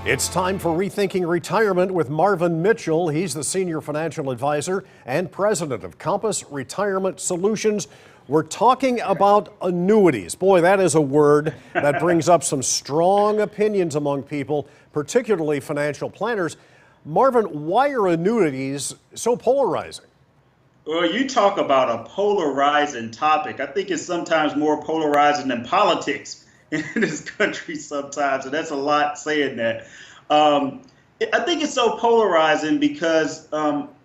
It's time for Rethinking Retirement with Marvin Mitchell. He's the Senior Financial Advisor and President of Compass Retirement Solutions. We're talking about annuities. Boy, that is a word that brings up some strong opinions among people, particularly financial planners. Marvin, why are annuities so polarizing? Well, you talk about a polarizing topic. I think it's sometimes more polarizing than politics in this country sometimes, and that's a lot saying that. I think it's so polarizing because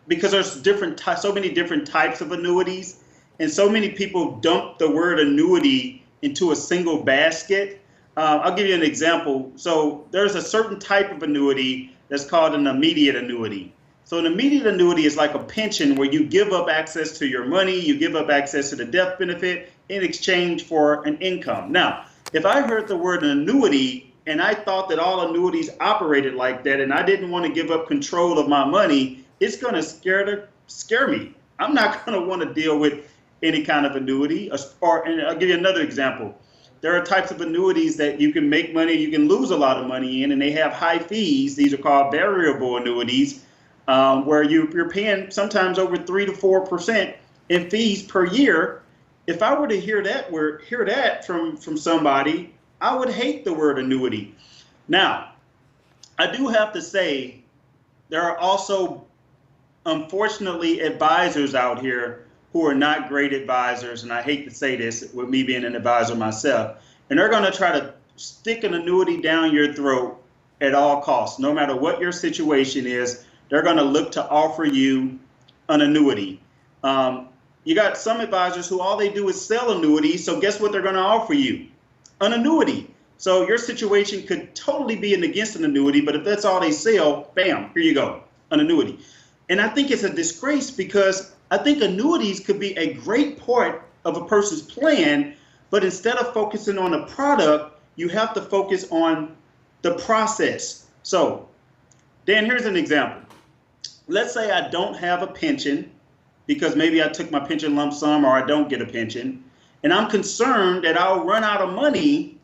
there's so many different types of annuities, and so many people dump the word annuity into a single basket. I'll give you an example. So there's a certain type of annuity that's called an immediate annuity. So an immediate annuity is like a pension where you give up access to your money, you give up access to the death benefit in exchange for an income. Now, if I heard the word annuity and I thought that all annuities operated like that and I didn't want to give up control of my money, it's going to scare me. I'm not going to want to deal with any kind of annuity. And I'll give you another example. There are types of annuities that you can make money, you can lose a lot of money in, and they have high fees. These are called variable annuities, where you're paying sometimes over 3 to 4% in fees per year. If I were to hear that from somebody, I would hate the word annuity. Now, I do have to say, there are also, unfortunately, advisors out here who are not great advisors, and I hate to say this with me being an advisor myself, and they're going to try to stick an annuity down your throat at all costs. No matter what your situation is, they're going to look to offer you an annuity. You got some advisors who all they do is sell annuities, so guess what they're going to offer you? An annuity. So your situation could totally be against an annuity, but if that's all they sell, bam, here you go, an annuity. And I think it's a disgrace because I think annuities could be a great part of a person's plan, but instead of focusing on a product, you have to focus on the process. So, Dan, here's an example. Let's say I don't have a pension because maybe I took my pension lump sum or I don't get a pension, and I'm concerned that I'll run out of money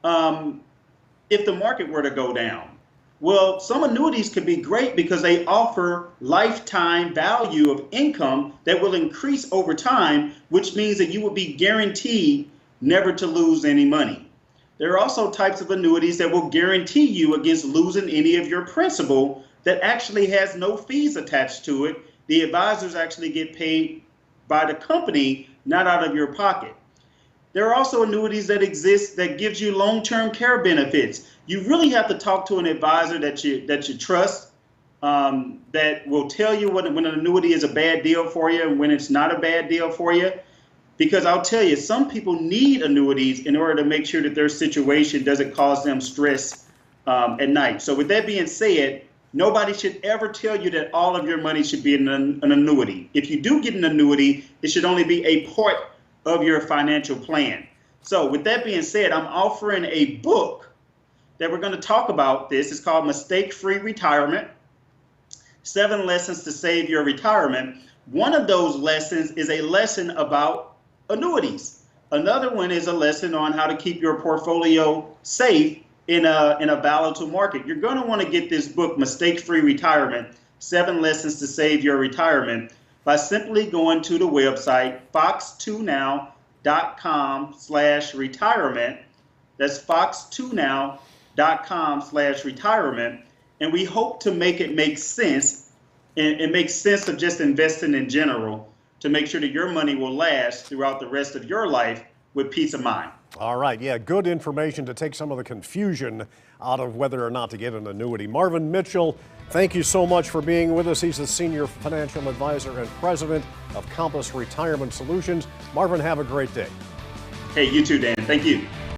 if the market were to go down. Well, some annuities could be great because they offer lifetime value of income that will increase over time, which means that you will be guaranteed never to lose any money. There are also types of annuities that will guarantee you against losing any of your principal that actually has no fees attached to it. The advisors actually get paid by the company, not out of your pocket. There are also annuities that exist that gives you long-term care benefits. You really have to talk to an advisor that you trust, that will tell you when an annuity is a bad deal for you and when it's not a bad deal for you. Because I'll tell you, some people need annuities in order to make sure that their situation doesn't cause them stress at night. So with that being said, nobody should ever tell you that all of your money should be in an annuity. If you do get an annuity, it should only be a part of your financial plan. So with that being said, I'm offering a book that we're going to talk about this. It's called Mistake-Free Retirement, 7 Lessons to Save Your Retirement. One of those lessons is a lesson about annuities. Another one is a lesson on how to keep your portfolio safe in a volatile market. You're going to want to get this book, Mistake-Free Retirement, 7 Lessons to Save Your Retirement, by simply going to the website fox2now.com/retirement. That's fox2now.com/retirement. And we hope to make it make sense, and it makes sense of just investing in general to make sure that your money will last throughout the rest of your life with peace of mind. All right, yeah, good information to take some of the confusion out of whether or not to get an annuity. Marvin Mitchell, thank you so much for being with us. He's the Senior Financial Advisor and President of Compass Retirement Solutions. Marvin, have a great day. Hey, you too, Dan. Thank you.